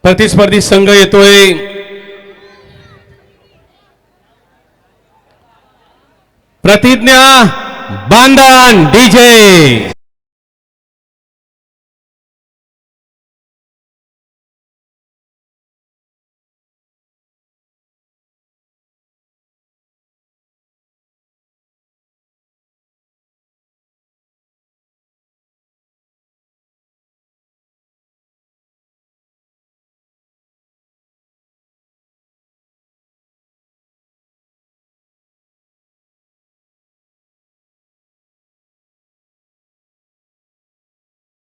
प्रतिस्पर्धी संघ येतोय प्रतिज्ञा बांधन डीजे।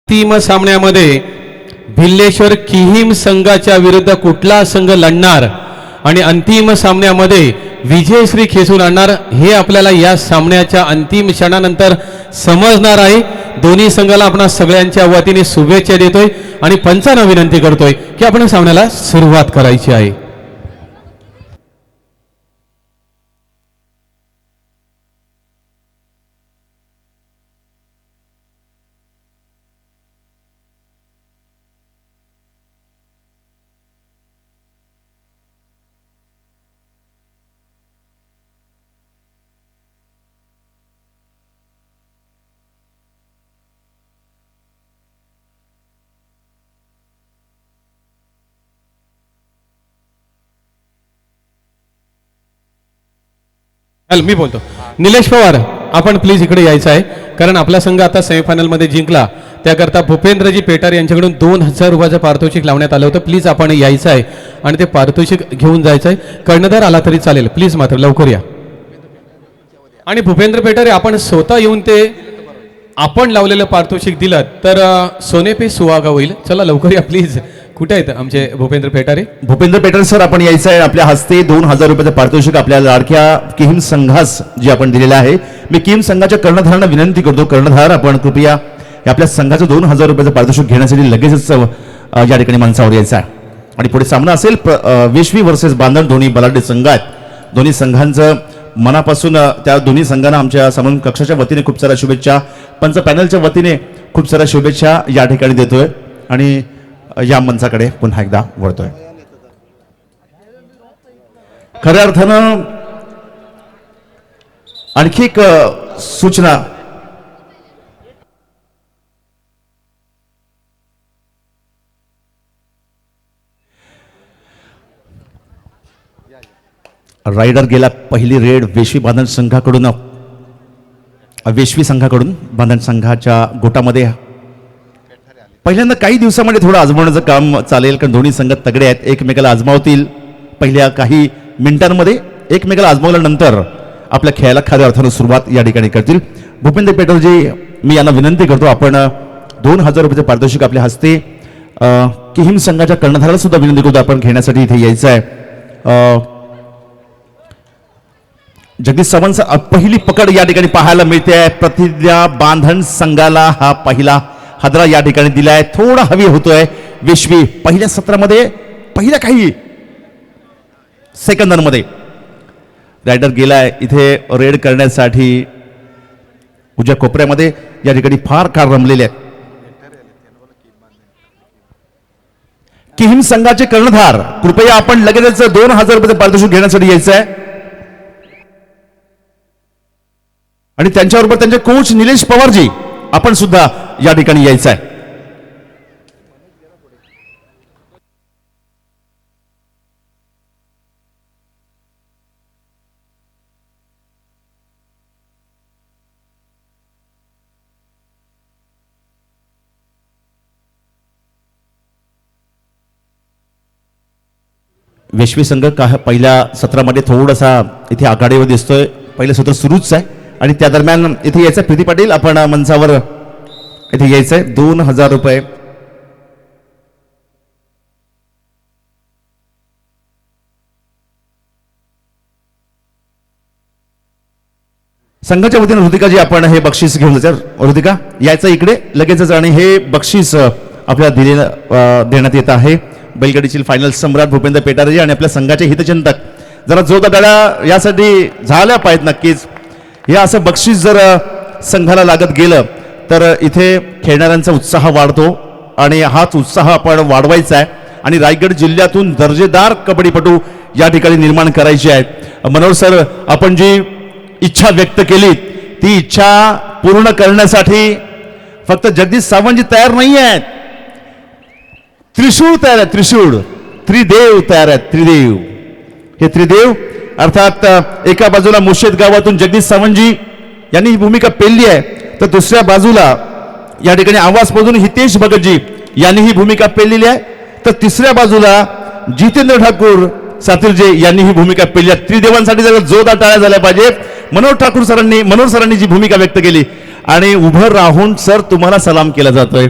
अंतिम सामन्यामध्ये भिल्लेश्वर किहीम संघाच्या विरुद्ध कुठला संघ लढणार आणि अंतिम सामन्यामध्ये विजयश्री खेचून आणणार हे आपल्याला या सामन्याच्या अंतिम क्षणानंतर समजणार आहे। दोन्ही संघाला आपण सगळ्यांच्या वतीने शुभेच्छा देतोय आणि पंचांना विनंती करतोय की आपण सामन्याला सुरुवात करायची आहे। मी बोलतो निलेश पवार, आपण प्लीज इकडे यायचं आहे कारण आपला संघ आता सेमीफायनल मध्ये जिंकला त्याकरता भूपेंद्रजी पेटार यांच्याकडून 2000 रुपयाचं पारितोषिक लावण्यात आलं होतं। प्लीज आपण यायचं आहे आणि ते पारितोषिक घेऊन जायचं आहे। कर्णधार आला तरी चालेल, प्लीज मात्र लवकर या। आणि भूपेंद्र पेटारे आपण स्वतः येऊन ते आपण लावलेलं पारितोषिक दिलं तर सोने पे सुहागा होईल। चला लवकर या प्लीज। कुठे आहेत आमचे भूपेंद्र पेटारे? भूपेंद्र पेटारे सर, आपण यायचं आहे। आपल्या हस्ते 2000 रुपयाचं पारितोषिक आपल्या लाडक्या किहीम संघास जे आपण दिलेलं आहे। मी किहीम संघाच्या कर्णधारांना विनंती करतो, कर्णधार आपण कृपया आपल्या संघाचं 2000 रुपयाचं पारितोषिक घेण्यासाठी लगेचच या ठिकाणी मंचावर यायचं आहे। आणि पुढे सामना असेल वेश्वी वर्सेस बांधण, दोन्ही बलाढ्य संघ आहेत। दोन्ही संघांचं मनापासून त्या दोन्ही संघांना आमच्या समन्वय कक्षाच्या वतीने खूप साऱ्या शुभेच्छा, पंच पॅनलच्या वतीने खूप साऱ्या शुभेच्छा या ठिकाणी देतोय आणि या मंचाकडे पुन्हा एकदा वळतोय। खऱ्या अर्थानं आणखी एक सूचना, रायडर गेला पहिली रेड वेश्वी बांधण संघाकडून, वेश्वी संघाकडून बांधण संघाच्या गोटामध्ये पहिल्यांदा काही दिवसामध्ये थोडं आजमावण्याचं काम चालेल कारण दोन्ही संघ तगडे आहेत, एकमेकाला आजमावतील। पहिल्या काही मिनिटांमध्ये एकमेकाला आजमावल्यानंतर आपल्या खेळाला खऱ्या अर्थानं सुरुवात या ठिकाणी करतील। भूपेंद्र पेटरजी, मी यांना विनंती करतो आपण 2000 रुपयाचे पारितोषिक आपल्या हस्ते किहीम संघाच्या कर्णधाराला सुद्धा विनंती करतो आपण घेण्यासाठी इथे यायचं आहे। जगदीश सावंत, पहिली पकड या ठिकाणी पाहायला मिळते आहे। प्रतिज्ञा बांधण संघाला हा पहिला हादरा या ठिकाणी दिलाय, थोडा हवी होतोय वेश्वी। पहिल्या सत्रामध्ये पहिल्या काही सेकंदांमध्ये रायडर गेलाय इथे रेड करण्यासाठी। उजव्या कोपऱ्यामध्ये या ठिकाणी फार कार रमलेले आहेत। किहीम संघाचे कर्णधार, कृपया आपण लगेचच 2000 रुपयाचं पारितोषिक घेण्यासाठी यायचं आहे आणि त्यांच्याबरोबर त्यांचे कोच निलेश पवारजी आपण सुद्धा या ठिकाणी यायचं आहे। वेश्वी संघ पहिल्या सत्रामध्ये थोडासा इथे आघाडीवर दिसतोय, पहिलं सत्र सुरूच आहे आणि त्या दरम्यान इथे यायचं प्रीती पाटील, आपण मंचावर इथे यायचंय। 2000 रुपये संघाच्या वतीने ऋतिकाजी आपण हे बक्षीस घेऊन जायचं. ऋतिका यायचं इकडे लगेचच आणि हे बक्षीस आपल्याला देण्यात येत आहे. बैलगाडीतील फायनल सम्राट भूपेंद्र पेटारेजी आणि आपल्या संघाचे हितचिंतक जरा जोरदार टाळ्या यासाठी झाल्या पाहिजेत नक्कीच. हे असं बक्षीस जर संघाला लागत गेलं तर इथे खेळणाऱ्यांचा उत्साह वाढतो आणि हाच उत्साह आपण वाढवायचा आहे आणि रायगड जिल्ह्यातून दर्जेदार कबड्डीपटू या ठिकाणी निर्माण करायचे आहेत. मनोहर सर, आपण जी इच्छा व्यक्त केली ती इच्छा पूर्ण करण्यासाठी फक्त जगदीश सावंतजी तयार नाही आहेत, त्रिशूळ तयार आहेत. त्रिशूळ, त्रिदेव तयार आहेत. त्रिदेव, हे त्रिदेव अर्थात एका बाजूला मुशेद गावातून जगदीश सावंतजी यांनी ही भूमिका पेलली आहे, तर दुसऱ्या बाजूला या ठिकाणी आवाजमधून हितेश भगतजी यांनी ही भूमिका पेललेली आहे, तर तिसऱ्या बाजूला जितेंद्र ठाकूर सातिर्जे यांनी ही भूमिका पेलली आहे. त्रिदेवांसाठी जर जोरदार टाळ्या झाल्या पाहिजे. मनोहर सरांनी जी भूमिका व्यक्त केली आणि उभं राहून सर तुम्हाला सलाम केला जातोय.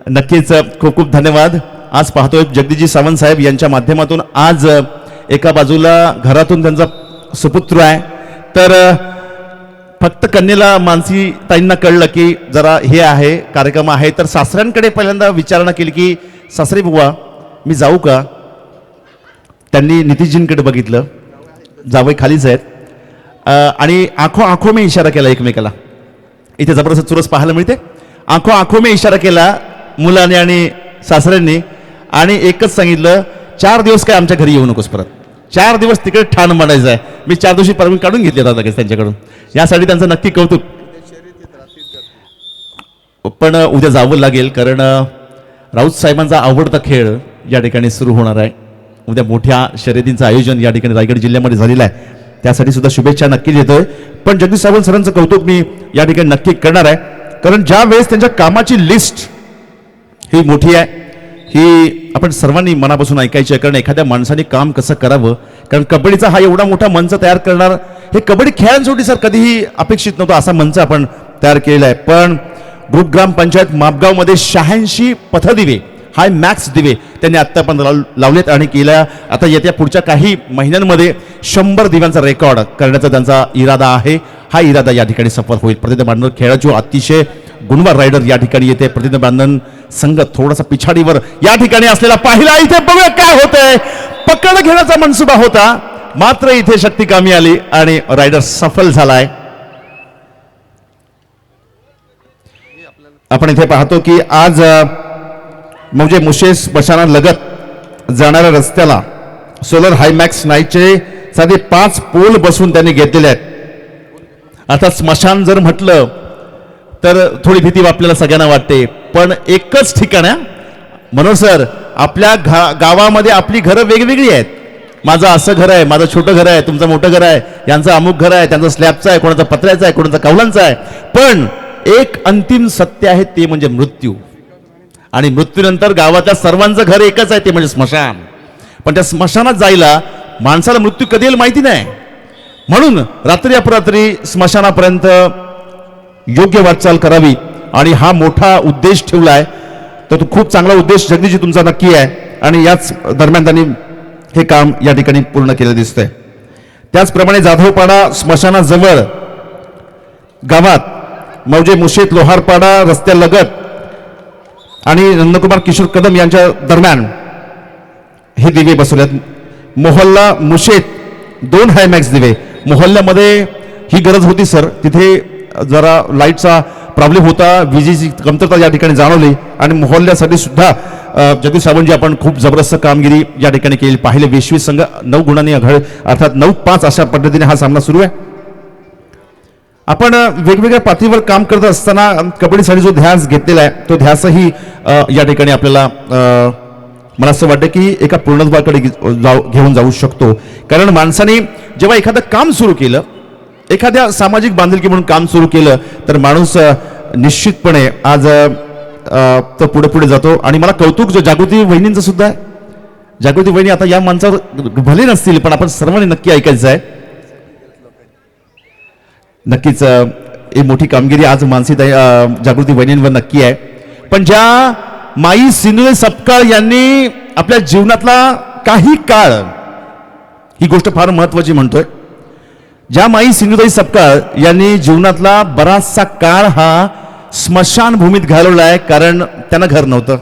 नक्कीच खूप खूप धन्यवाद. आज पाहतोय जगदीशजी सावंत साहेब यांच्या माध्यमातून आज एका बाजूला घरातून त्यांचा सुपुत्र आहे, तर फक्त कन्येला मानसी ताईंना कळलं की जरा हे आहे कार्यक्रम आहे, तर सासऱ्यांकडे पहिल्यांदा विचारणा केली की सासरे बुवा मी जाऊ का. त्यांनी नितीशजींकडे बघितलं, जावई खालीच आहेत, आणि आंखो में इशारा केला एकमेकाला. इथे जबरदस्त चुरस पाहायला मिळते. आंखो में इशारा केला मुलाने आणि सासऱ्यांनी आणि एकच सांगितलं 4 दिवस काय आमच्या घरी येऊ नकोस परत. 4 दिवस तिकडे ठाण मांडायचं आहे. मी 4 दिवशी परमिट काढून घेतली होता लगेच त्यांच्याकडून. यासाठी त्यांचं नक्की कौतुक. पण उद्या जावं लागेल कारण राऊत साहेबांचा आवडता खेळ या ठिकाणी सुरू होणार आहे. उद्या मोठ्या शर्यतींचं आयोजन या ठिकाणी रायगड जिल्ह्यामध्ये झालेलं आहे, त्यासाठी सुद्धा शुभेच्छा नक्की देतोय. पण जगदीश सावंत सरांचं कौतुक मी या ठिकाणी नक्की करणार आहे, कारण ज्या वेळेस त्यांच्या कामाची लिस्ट ही मोठी आहे, ही आपण सर्वांनी मनापासून ऐकायची आहे. कारण एखाद्या माणसाने काम कसं करावं, कारण कबड्डीचा हा एवढा मोठा मंच तयार करणार, हे कबड्डी खेळांसाठी सर कधीही अपेक्षित नव्हतं असा मंच आपण तयार केलेला आहे. पण ग्रुप ग्रामपंचायत मापगावमध्ये 86 पथदिवे, हाय मॅक्स दिवे त्यांनी आत्तापर्यंत लावलेत आणि केल्या. आता येत्या पुढच्या काही महिन्यांमध्ये 100 दिव्यांचा रेकॉर्ड करण्याचा त्यांचा इरादा आहे. हा इरादा या ठिकाणी सफल होईल. प्रतिज्ञा बांधण खेळाची अतिशय गुणवार रायडर या ठिकाणी येते. प्रतिज्ञा बांधण संघ थोडासा पिछाडीवर या ठिकाणी असलेला पाहिला. इथे बघूया काय होतंय. पकड घेण्याचा मनसुबा होता, मात्र इथे शक्ती कामी आली आणि रायडर सफल झालाय. आपण इथे पाहतो की आज म्हणजे मुशेस स्मशाना लगत जाणाऱ्या रस्त्याला सोलर हायमॅक्स नाईटचे साधे 5 पोल बसून त्यांनी घेतलेले आहेत. आता स्मशान जर म्हटलं तर थोडी भीती आपल्याला सगळ्यांना वाटते, पण एकच ठिकाण आहे मनोहर सर, आपल्या गावामध्ये आपली घरं वेगवेगळी आहेत. माझं असं घर आहे, माझं छोटं घर आहे, तुमचं मोठं घर आहे, यांचं अमुक घर आहे, त्यांचं स्लॅबचं आहे, कोणाचं पत्र्याचं आहे, कोणाचं कौलांचं आहे. पण एक अंतिम सत्य आहे, ते म्हणजे मृत्यू. आणि मृत्यूनंतर गावातल्या सर्वांचं घर एकच आहे, ते म्हणजे स्मशान. पण त्या स्मशानात जायला माणसाला मृत्यू कधी येईल माहिती नाही. म्हणून रात्री अपरात्री स्मशानापर्यंत योग्य वाटचाल करावी आणि हा मोठा उद्देश ठेवलाय. तर तो खूप चांगला उद्देश जगदीशजी तुमचा नक्की आहे आणि याच दरम्यान त्यांनी हे काम या ठिकाणी पूर्ण केलं दिसतंय. त्याचप्रमाणे जाधवपाडा स्मशानाजवळ गावात मौजे मुशेत लोहारपाडा रस्त्यालगत आणि नंदकुमार किशोर कदम यांच्या दरम्यान हे दिवे बसवल्यात. मोहल्ला मुशेत 2 हायमॅक्स दिवे. मोहल्ल्यामध्ये ही गरज होती सर, तिथे जरा लाईटचा प्रॉब्लेम होता, विजेची कमतरता या ठिकाणी जाणवली आणि मोहल्ल्यासाठी सुद्धा जगदीश सावंतजी आपण खूप जबरदस्त कामगिरी या ठिकाणी केली. पाहिले वेशवी संघ 9 गुणांनी आघाडी अर्थात 9-5 अशा पद्धतीने हा सामना सुरू आहे. आपण वेगवेगळ्या पातळीवर काम करत असताना कबड्डीसाठी जो ध्यास घेतलेला आहे तो ध्यासही या ठिकाणी आपल्याला मला असं वाटतं की एका पूर्णत्वाकडे घेऊन जाऊ शकतो. कारण माणसाने जेव्हा एखादं काम सुरू केलं, एखाद्या सामाजिक बांधिलकी म्हणून काम सुरू केलं, तर माणूस निश्चितपणे आज तो पुढे पुढे जातो. आणि मला कौतुक जो जागृती वहिनींचं सुद्धा आहे. जागृती वहिनी आता या माणसावर भले नसतील, पण आपण सर्वांनी नक्की ऐकायचं आहे. नक्कीच ही मोठी कामगिरी आज मानसी जागृती वहिनींवर नक्की आहे. पण ज्या माई सिंधुताई सपकाळ यांनी आपल्या जीवनातला काही काळ, ही गोष्ट फार महत्वाची म्हणतोय, ज्या माई सिंधुताई सपकाळ यांनी जीवनातला बराचसा काळ हा स्मशानभूमीत घालवला आहे, कारण त्यांना घर नव्हतं.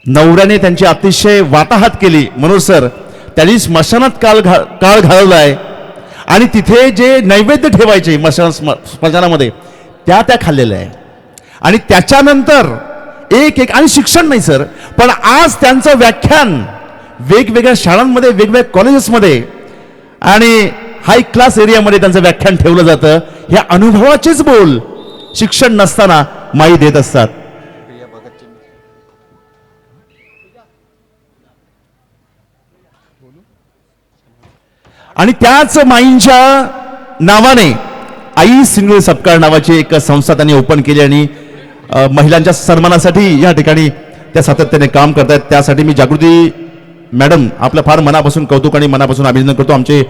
नवऱ्याने त्यांची अतिशय वाताहात केली म्हणून सर त्यांनी स्मशानात काळ घालवला आहे. आणि तिथे जे नैवेद्य ठेवायचे स्मशानामध्ये त्या खाल्लेल्या आहे. आणि त्याच्यानंतर एक आणि शिक्षण नाही सर, पण आज त्यांचं व्याख्यान वेगवेगळ्या शाळांमध्ये, वेगवेगळ्या कॉलेजेसमध्ये आणि हाय क्लास एरियामध्ये त्यांचं व्याख्यान ठेवलं जातं. ह्या अनुभवाचेच बोल शिक्षण नसताना माई देत असतात. आणि त्याच माईंच्या नावाने आई सिंधुताई सपकाळ नावाची एक संस्था त्यांनी ओपन केली आणि महिलांच्या सन्मानासाठी या ठिकाणी त्या सातत्याने काम करतात. त्यासाठी मी जागृती मॅडम आपलं फार मनापासून कौतुक आणि मनापासून अभिनंदन करतो. आमचे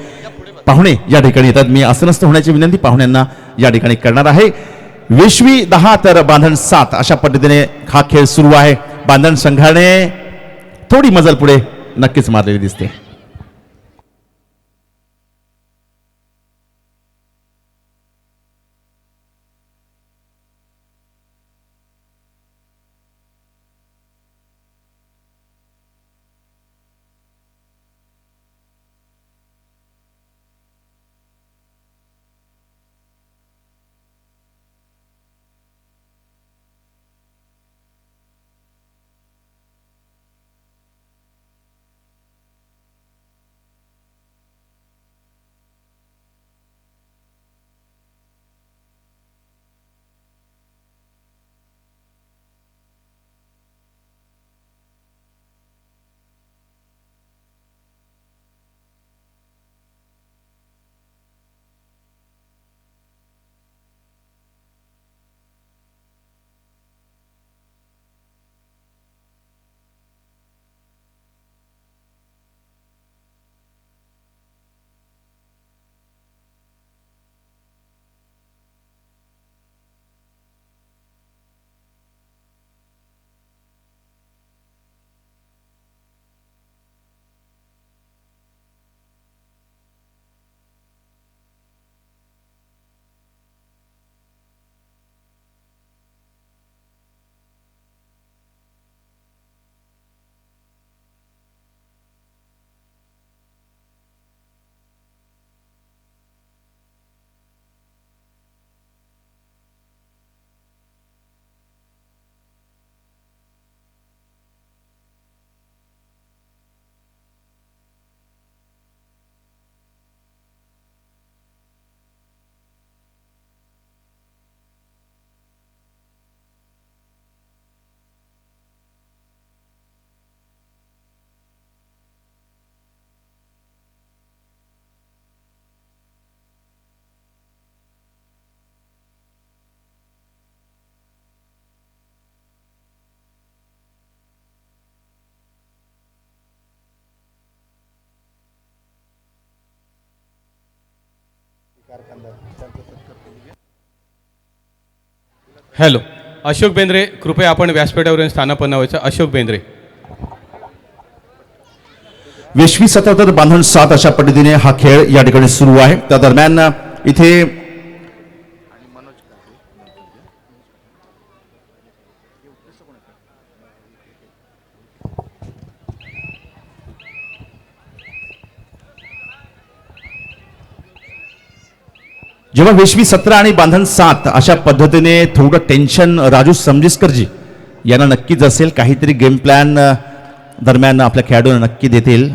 पाहुणे या ठिकाणी येतात. मी आसनस्थ होण्याची विनंती पाहुण्यांना या ठिकाणी करणार आहे. वेशवी 10 तर बांधण 7 अशा पद्धतीने हा खेळ सुरू आहे. बांधण संघाने थोडी मजल पुढे नक्कीच मारलेली दिसते. हॅलो, अशोक बेंद्रे कृपया आपण व्यासपीठावरून स्थानापन्न व्हायचं. अशोक बेंद्रे. वेशवी 77 बांधण 7 अशा पद्धतीने हा खेळ या ठिकाणी सुरू आहे. त्या दरम्यान इथे जेव्हा वेशवी 17 आणि बांधण 7 अशा पद्धतीने थोडं टेन्शन राजू समजिस्करजी यांना नक्कीच असेल. काहीतरी गेम प्लॅन दरम्यान आपल्या खेळाडूंना नक्की देतील.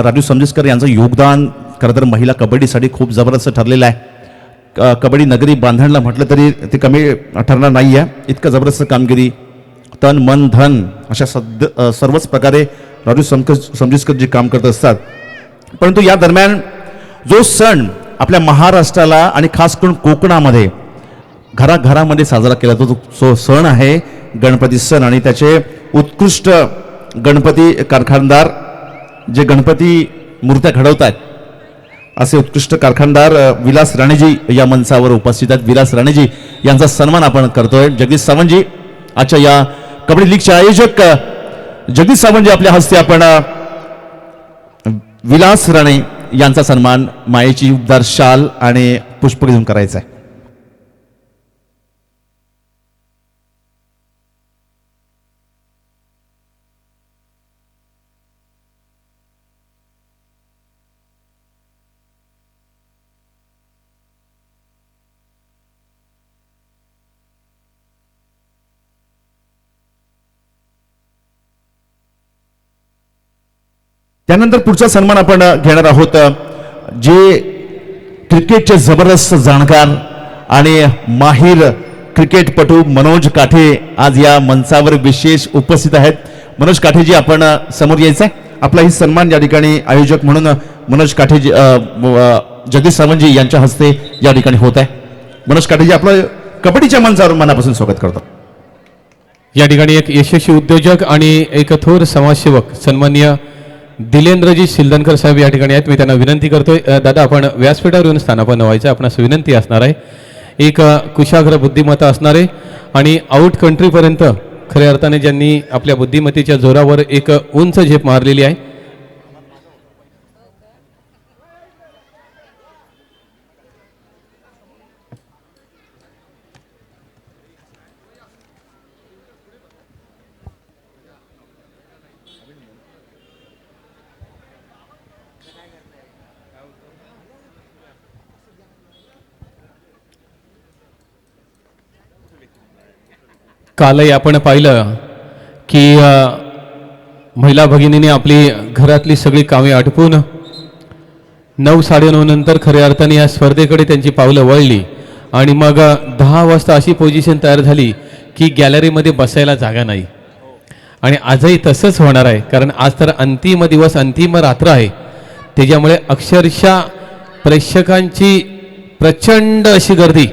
राजू समजिस्कर यांचं योगदान खरं तर महिला कबड्डीसाठी खूप जबरदस्त ठरलेलं आहे. कबड्डी नगरी बांधणला म्हटलं तरी ते कमी ठरणार नाही आहे. इतकं जबरदस्त कामगिरी, तन मन धन अशा सर्वच प्रकारे राजू समजिस्करजी काम करत असतात. परंतु या दरम्यान जो सण आपल्या महाराष्ट्राला आणि खास करून कोकणामध्ये घराघरामध्ये साजरा केला जातो तो सण आहे गणपती सण. आणि त्याचे उत्कृष्ट गणपती कारखानदार जे गणपती मूर्त्या घडवतात असे उत्कृष्ट कारखानदार विलास राणेजी या मंचावर उपस्थित आहेत. विलास राणेजी यांचा सन्मान आपण करतोय. जगदीश सावंतजी आजच्या या कबड्डी लीगचे आयोजक जगदीश सावंतजी आपल्या हस्ते आपण विलास राणे यांचा सन्मान मायेची उबदार शाल आणि पुष्प घेऊन करायचा आहे. त्यानंतर पुढचा सन्मान आपण घेणार आहोत जे क्रिकेटचे जबरदस्त जाणकार आणि माहिर क्रिकेटपटू मनोज काठे आज या मंचावर विशेष उपस्थित आहेत. मनोज काठेजी आपण समोर यायचं आहे. आपला ही सन्मान या ठिकाणी आयोजक म्हणून मनोज काठेजी जगदीश सावंतजी यांच्या हस्ते या ठिकाणी होत आहे. मनोज काठेजी आपलं कबड्डीच्या मंचावर मनापासून स्वागत करतो. या ठिकाणी एक यशस्वी उद्योजक आणि एक थोर समाजसेवक सन्माननीय दिलेंद्रजी शिलदनकर साहेब या ठिकाणी आहेत. मी त्यांना विनंती करतोय दादा आपण व्यासपीठावर येऊन स्थानापन्न व्हायचं आपणास विनंती असणार आहे. एक कुशाग्र बुद्धिमत्ता असणारे आणि आउट कंट्रीपर्यंत खऱ्या अर्थाने ज्यांनी आपल्या बुद्धिमत्तेच्या जोरावर एक उंच झेप मारलेली आहे. कालही आपण पाहिलं की महिला भगिनीने आपली घरातली सगळी कामे आटपून 9-9:30 नंतर खऱ्या अर्थाने या स्पर्धेकडे त्यांची पावलं वळली आणि मग 10 वाजता अशी पोझिशन तयार झाली की गॅलरीमध्ये बसायला जागा नाही. आणि आजही तसंच होणार आहे कारण आज तर अंतिम दिवस अंतिम रात्र आहे. त्याच्यामुळे अक्षरशः प्रेक्षकांची प्रचंड अशी गर्दी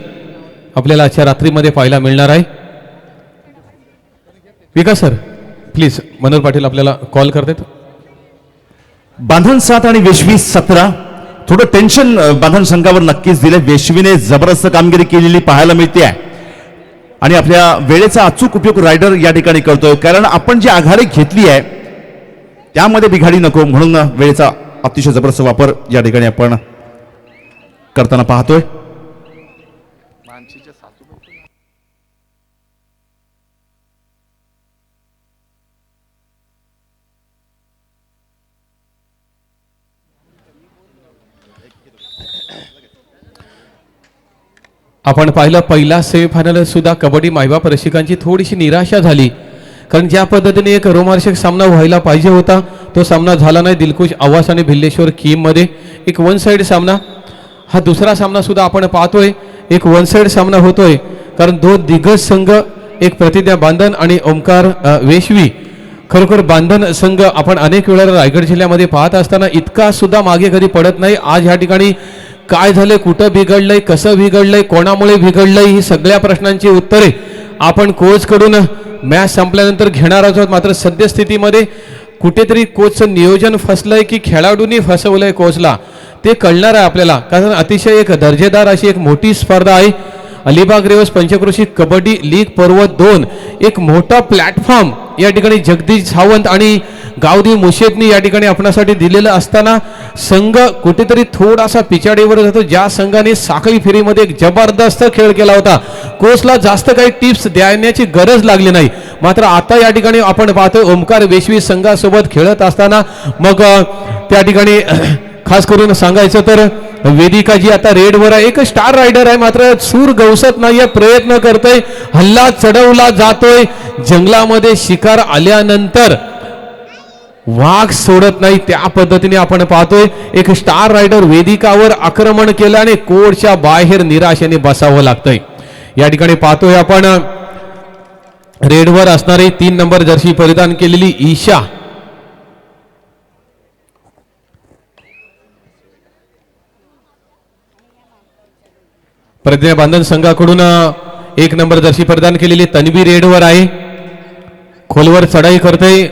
आपल्याला आजच्या रात्रीमध्ये पाहायला मिळणार आहे. विकास सर प्लीज मनोहर पाटील आपल्याला कॉल करतात. बांधण 7 आणि वेशवी 17 थोडं टेन्शन बांधण संघावर नक्कीच दिले. वेशवीने जबरदस्त कामगिरी केलेली पाहायला मिळते आहे आणि आपल्या वेळेचा अचूक उपयोग रायडर या ठिकाणी करतोय कारण आपण जी आघाडी घेतली आहे त्यामध्ये बिघाडी नको म्हणून वेळेचा अतिशय जबरदस्त वापर या ठिकाणी आपण करताना पाहतोय. आपण पाहिलं पहिला सेमीफायनल सुद्धा कबड्डी मायबाप रसिकांची थोडीशी निराशा झाली कारण ज्या पद्धतीने एक रोमांचक सामना व्हायला पाहिजे होता तो सामना झाला नाही. दिलखुश आवास आणि भिल्लेश्वर कीममध्ये एक वन साइड सामना. हा दुसरा सामना सुद्धा आपण पाहतोय एक वन साइड सामना होतोय कारण दोन दिग्गज संघ एक प्रतिज्ञा बांधण आणि ओमकार वेशवी. खरोखर बांधण संघ आपण अनेक वेळा रायगड जिल्ह्यामध्ये पाहत असताना इतका सुद्धा मागे कधी पडत नाही. आज ह्या ठिकाणी काय झालंय, कुठं बिघडलंय, कसं बिघडलंय, कोणामुळे बिघडलंय, ही सगळ्या प्रश्नांची उत्तरे आपण कोचकडून मॅच संपल्यानंतर घेणार आहोत. मात्र सद्यस्थितीमध्ये कुठेतरी कोचचं नियोजन फसलंय की खेळाडूंनी फसवलंय कोचला ते कळणार आहे आपल्याला कारण अतिशय एक दर्जेदार अशी एक मोठी स्पर्धा आहे. अलिबाग रेवस पंचक्रोशी कबड्डी लीग पर्व 2 एक मोठा प्लॅटफॉर्म या ठिकाणी जगदीश सावंत आणि गावदेव मुशेदनी या ठिकाणी आपणासाठी दिलेलं असताना संघ कुठेतरी थोडासा पिछाडीवर जातो. ज्या संघाने साखळी फेरीमध्ये एक जबरदस्त खेळ केला होता कोचला जास्त काही टिप्स देण्याची गरज लागली नाही. मात्र आता या ठिकाणी आपण पाहतो ओमकार वेशवी संघासोबत खेळत असताना मग त्या ठिकाणी खास करून सांगायचं तर वेदिका जी आता रेडवर आहे एक स्टार रायडर आहे मात्र सूर गवसत नाहीये प्रयत्न करतोय हल्ला चढवला जातोय. जंगलामध्ये शिकार आल्यानंतर वाघ सोडत नाही त्या पद्धतीने आपण पाहतोय एक स्टार रायडर वेदिकावर आक्रमण केलं आणि कोर्टच्या बाहेर निराशेने बसावं लागतंय. या ठिकाणी पाहतोय आपण रेडवर असणारी 3 नंबर जर्सी परिधान केलेली ईशा प्रज्ञा बांधण संघाकडून 1 नंबर जर्सी परिधान केलेली तन्वी रेडवर आहे. खोलवर चढाई करतोय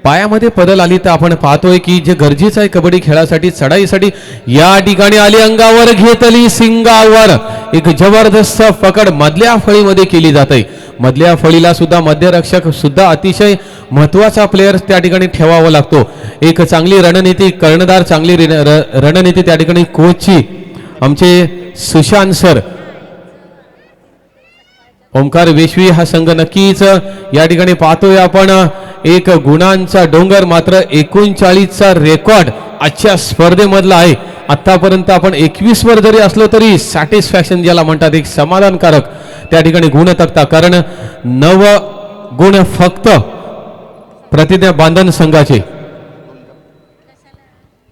पायामध्ये पदल आली तर आपण पाहतोय की जे गरजेचं आहे कबड्डी खेळासाठी चढाईसाठी या ठिकाणी आली अंगावर घेतली सिंगावर एक जबरदस्त पकड मधल्या फळीमध्ये केली जाते. मधल्या फळीला सुद्धा मध्यरक्षक सुद्धा अतिशय महत्त्वाचा प्लेयर त्या ठिकाणी ठेवावा लागतो. एक चांगली रणनीती कर्णधार, चांगली रणनीती त्या ठिकाणी कोचची आमचे सुशांत सर. ओमकार वेशवी हा संघ नक्कीच या ठिकाणी पाहतोय आपण. एक गुणांचा डोंगर, मात्र 39चा रेकॉर्ड आजच्या स्पर्धेमधला आहे. आतापर्यंत आपण 21 वर जरी असलो तरी सॅटिस्फॅक्शन ज्याला म्हणतात, एक समाधानकारक त्या ठिकाणी गुण तक्ता. कारण 9 गुण फक्त प्रतिज्ञा बांधन संघाचे.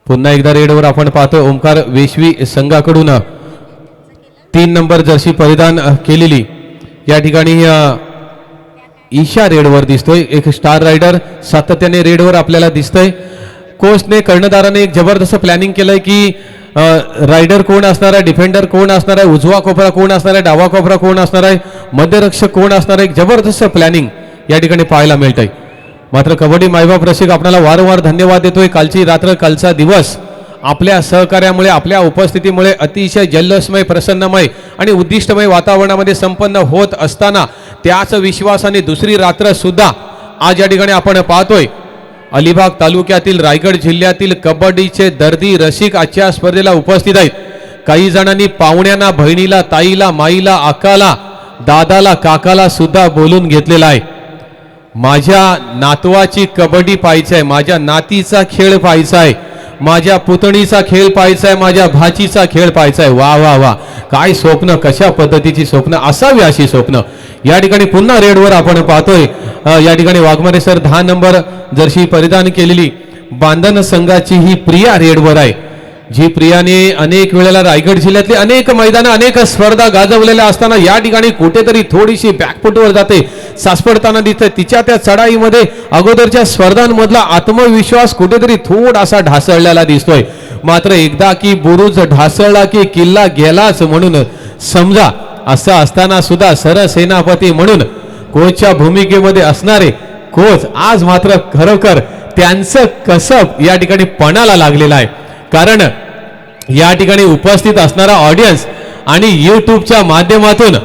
पुन्हा एकदा रेडवर आपण पाहतोय ओमकार वेशवी संघाकडून 3 नंबर जर्सी परिधान केलेली या ठिकाणी ईशा रेडवर दिसतोय. एक स्टार रायडर सातत्याने रेडवर आपल्याला दिसतोय. कोचने कर्णधाराने एक जबरदस्त प्लॅनिंग केलंय की रायडर कोण असणार आहे, डिफेंडर कोण असणार आहे, उजवा कोपरा कोण असणार आहे, डावा कोपरा कोण असणार आहे, मध्यरक्षक कोण असणार आहे. एक जबरदस्त प्लॅनिंग या ठिकाणी पाहायला मिळतंय. मात्र कबड्डी मायबाप रसिक आपल्याला वारंवार धन्यवाद देतोय. कालची रात्र, कालचा दिवस आपल्या सहकार्यामुळे, आपल्या उपस्थितीमुळे अतिशय जल्लोषमय, प्रसन्नमय आणि उद्दिष्टमय वातावरणामध्ये संपन्न होत असताना त्याच विश्वासाने दुसरी रात्र सुद्धा आज या ठिकाणी आपण पाहतोय. अलिबाग तालुक्यातील, रायगड जिल्ह्यातील कबड्डीचे दर्दी रसिक आजच्या स्पर्धेला उपस्थित आहेत. काही जणांनी पाहुण्यांना, बहिणीला, ताईला, माईला, आकाला, दादाला, काकाला सुद्धा बोलून घेतलेला आहे. माझ्या नातवाची कबड्डी पाहायची आहे, माझ्या नातीचा खेळ पाहायचा आहे, माझ्या पुतणीचा खेळ पाहायचा आहे, माझ्या भाचीचा खेळ पाहायचा आहे. वा वा वा, काय स्वप्न, कशा पद्धतीची स्वप्न असावी अशी स्वप्न या ठिकाणी पुन्हा रेडवर आपण पाहतोय. या ठिकाणी वाघमारे सर 10 नंबर जर्सी परिधान केलेली बांधन संघाची ही प्रिया रेडवर आहे. जी प्रियाने अनेक वेळेला रायगड जिल्ह्यातली अनेक मैदानं, अनेक स्पर्धा गाजवलेल्या असताना या ठिकाणी कुठेतरी थोडीशी बॅकफुटवर जाते, सासपडताना दिसते. तिच्या त्या चढाईमध्ये अगोदरच्या स्पर्धांमधला आत्मविश्वास कुठेतरी थोडासा ढासळलेला दिसतोय. मात्र एकदा की बुरुज ढासळला की किल्ला गेलाच म्हणून समजा. असं असताना सुद्धा सरसेनापती म्हणून कोचच्या भूमिकेमध्ये असणारे कोच आज मात्र खरोखर त्यांचं कसब या ठिकाणी पणाला लागलेलं आहे. कारण या ठिकाणी उपस्थित असणारा ऑडियन्स आणि यूट्यूबच्या माध्यमातून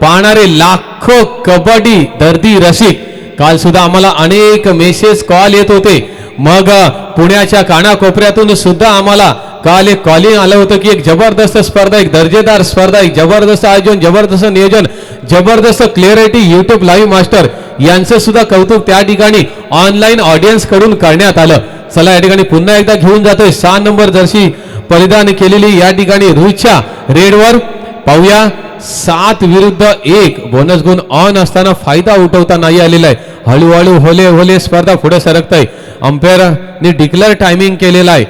पाहणारे लाखो कबड्डी दर्दी रसिक, काल सुद्धा आम्हाला अनेक मेसेज, कॉल येत होते. मग पुण्याच्या कानाकोपऱ्यातून सुद्धा आम्हाला काल एक कॉलिंग आलं होतं की एक जबरदस्त स्पर्धा, एक दर्जेदार स्पर्धा, एक जबरदस्त आयोजन, जबरदस्त नियोजन, जबरदस्त क्लिअरिटी. यूट्यूब लाईव्ह मास्टर यांचं सुद्धा कौतुक त्या ठिकाणी ऑनलाईन ऑडियन्स कडून करण्यात आलं. चला या ठिकाणी पुन्हा एकदा घेऊन जातोय 6 नंबर जर्सी परिधान केलेली या ठिकाणी रुच्या रेडवर. पाहूया 7 विरुद्ध 1 बोनस गुण ऑन असताना फायदा उठवता नाही आलेला आहे. हळूहळू होले होले स्पर्धा पुढे सरकत आहे. अंपायरने डिक्लेअर टायमिंग केलेला आहे.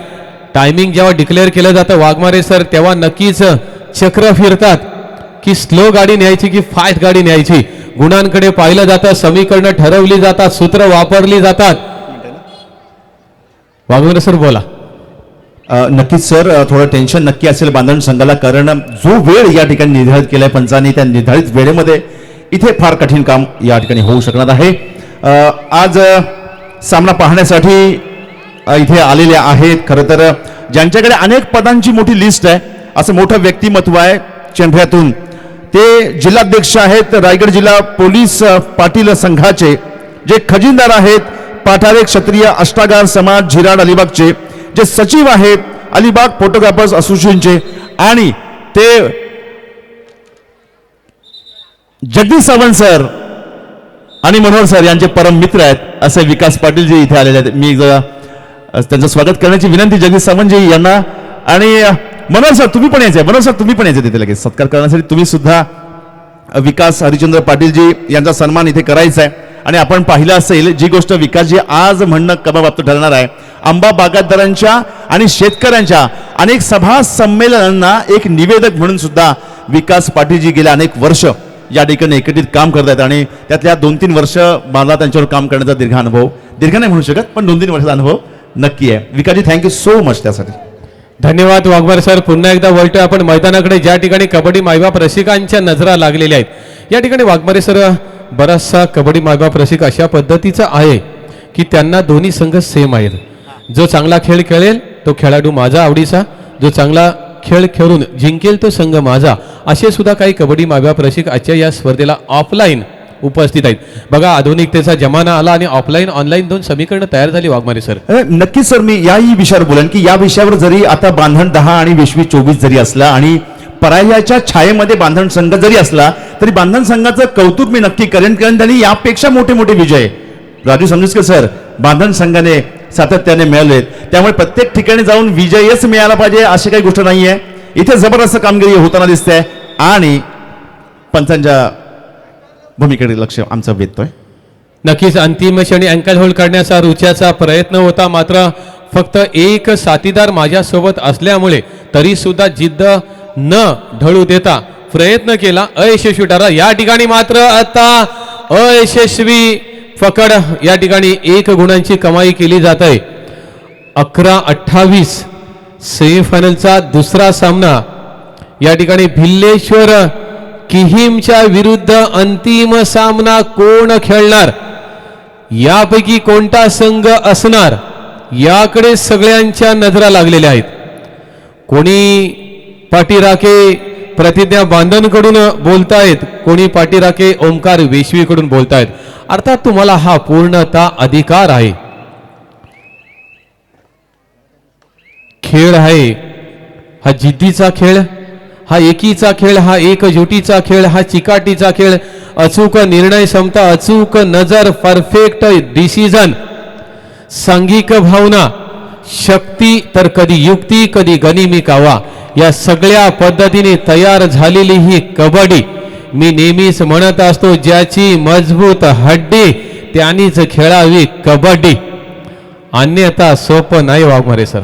टायमिंग जेव्हा डिक्लेअर केलं जातं वाघमारे सर, तेव्हा नक्कीच चक्र फिरतात की स्लो गाडी न्यायची की फास्ट गाडी न्यायची. गुणांकडे पाहिलं जातं, समीकरणं ठरवली जातात, सूत्र वापरली जातात. वाघमारे सर बोला. नक्कीच सर, थोडं टेन्शन नक्की असेल बांधण संघाला, कारण जो वेळ या ठिकाणी निर्धारित केलाय पंचांनी, त्या निर्धारित वेळेमध्ये इथे फार कठीण काम या ठिकाणी होऊ शकणार आहे. आज सामना पाहण्यासाठी इथे आलेले आहेत. खरं तर ज्यांच्याकडे अनेक पदांची मोठी लिस्ट आहे, असं मोठं व्यक्तिमत्व आहे चेंभऱ्यातून, ते जिल्हाध्यक्ष आहेत रायगड जिल्हा पोलीस पाटील संघाचे, जे खजिनदार आहेत पाठारे क्षत्रिय अष्टागार समाज झिराड अलिबागचे, जे सचिव आहेत अलिबाग फोटोग्राफर्स असोसिएशनचे, आणि ते जगदीश सावंत सर आणि मनोहर सर यांचे परम मित्र आहेत असे विकास पाटील जे इथे आलेले आहेत. मी त्यांचं स्वागत करण्याची विनंती जगदीश सावंतजी यांना. आणि मनोहर सर तुम्ही पण यायचे, मनोहर सर तुम्ही पण यायचे तिथे लगेच सत्कार करण्यासाठी. तुम्ही सुद्धा विकास हरिचंद्र पाटीलजी यांचा सन्मान इथे करायचा आहे. आणि आपण पाहिलं असेल जी गोष्ट विकासजी आज म्हणणं कमाबाबत ठरणार आहे, आंबा बागायतदारांच्या आणि शेतकऱ्यांच्या अनेक सभा संमेलनांना एक निवेदक म्हणून सुद्धा विकास पाटीलजी गेल्या अनेक वर्ष या ठिकाणी एकत्रित काम करत आहेत. आणि त्यातल्या 2-3 वर्ष मला त्यांच्यावर काम करण्याचा दीर्घ नाही म्हणू शकत, पण 2-3 वर्षाचा अनुभव नक्की आहे. विकासजी थँक्यू सो मच त्यासाठी. धन्यवाद वाघमारे सर. पुन्हा एकदा वळतोय आपण मैदानाकडे, ज्या ठिकाणी कबड्डी मायबाप रसिकांच्या नजरा लागलेल्या आहेत. या ठिकाणी वाघमारे सर, बराचसा कबड्डी मायबाप रसिक अशा पद्धतीचा आहे की त्यांना दोन्ही संघ सेम आहेत. जो चांगला खेळ खेळेल तो खेळाडू माझा आवडीचा, जो चांगला खेळ खेळून जिंकेल तो संघ माझा, असे सुद्धा काही कबड्डी मायबाप रसिक आजच्या या स्पर्धेला ऑफलाईन उपस्थित आहेत. बघा आधुनिकतेचा जमाना आला आणि ऑफलाईन ऑनलाईन दोन समीकरणं तयार झाली वाघमारे सर. नक्कीच सर, मी याही विषयावर बोलेन की या विषयावर जरी आता बांधण 10 आणि वेशवी 24 जरी असला आणि पराजयाच्या छायेमध्ये बांधण संघ जरी असला तरी बांधण संघाचं कौतुक मी नक्की करेन, कारण त्यांनी यापेक्षा मोठे मोठे विजय राजू समजूसकर सर बांधण संघाने सातत्याने मिळवलेत. त्यामुळे प्रत्येक ठिकाणी जाऊन विजयच मिळाला पाहिजे अशी काही गोष्ट नाहीये. इथे जबरदस्त कामगिरी होताना दिसते आणि पंचांच्या भूमिकेकडे लक्ष आमचं वेधतोय. नक्कीच अंतिम क्षणी अँकल होल्ड करण्याचा रुच्याचा प्रयत्न होता, मात्र फक्त एक साथीदार माझ्यासोबत असल्यामुळे तरी सुद्धा जिद्द न ढळू देता प्रयत्न केला, अयशस्वी ठरला. या ठिकाणी मात्र आता अयशस्वी फकड या ठिकाणी 1 गुणांची कमाई केली जात आहे. 11-28 सेमीफायनलचा दुसरा सामना या ठिकाणी भिल्लेश्वर किहीमच्या विरुद्ध अंतिम सामना कोण खेळणार, यापैकी कोणता संघ असणार याकडे सगळ्यांच्या नजरा लागलेल्या आहेत. कोणी पाठीराखे प्रतिज्ञा बांधणकडून बोलतायत, कोणी पाठीराखे ओंकार वेशवीकडून बोलतायत. अर्थात तुम्हाला हा पूर्णतः अधिकार आहे. खेळ आहे हा जिद्दीचा खेळ, हा एकीचा खेळ, हा एकजुटीचा खेळ, हा चिकाटीचा खेळ. अचूक निर्णय क्षमता, अचूक नजर, परफेक्ट डिसिजन, सांघिक भावना, शक्ती तर कधी युक्ती कधी गनिमी कावा, या सगळ्या पद्धतीने तयार झालेली ही कबड्डी. मी नेहमीच म्हणत असतो, ज्याची मजबूत हड्डी त्यांनीच खेळावी कबड्डी, अन्यथा सोपं नाही वाघमारे सर.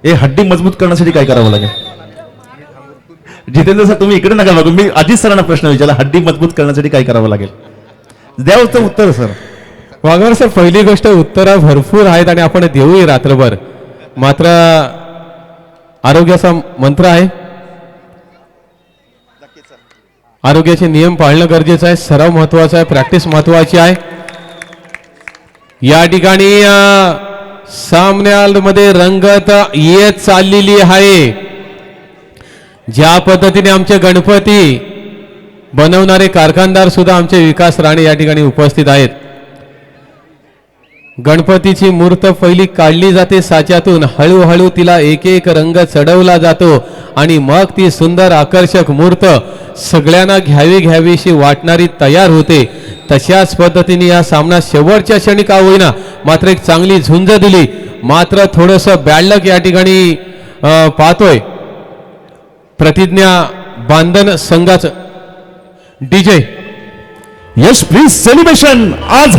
हे हड्डी मजबूत करण्यासाठी काय करावं लागेल? जितेंद्र सर तुम्ही इकडे नका बघू, मी अजित सरांना प्रश्न विचारला, हड्डी मजबूत करण्यासाठी काय करावं लागेल? द्या उत्तर सर. वाघमारे सर, पहिली गोष्ट उत्तरं भरपूर आहेत आणि आपण देऊही रात्रभर, मात्र आरोग्याचा मंत्र आहे, आरोग्याचे नियम पाळणं गरजेचं आहे, सराव महत्वाचा आहे, प्रॅक्टिस महत्वाची आहे. या ठिकाणी सामन्यामध्ये रंगत येत चाललेली आहे. ज्या पद्धतीने आमचे गणपती बनवणारे कारखानदार सुद्धा आमचे विकास राणे या ठिकाणी उपस्थित आहेत. गणपतीची मूर्त पहिली काढली जाते साच्यातून, हळूहळू तिला एक एक रंग चढवला जातो आणि मग ती सुंदर आकर्षक मूर्त सगळ्यांना घ्यावीशी वाटणारी तयार होते. तशाच पद्धतीने हा सामना शेवटच्या क्षणी का होईना मात्र एक चांगली झुंज दिली, मात्र थोडंसं बॅडलक या ठिकाणी पाहतोय. प्रतिज्ञा बांधण संघाचं डीजे यश प्लीज सेलिब्रेशन आज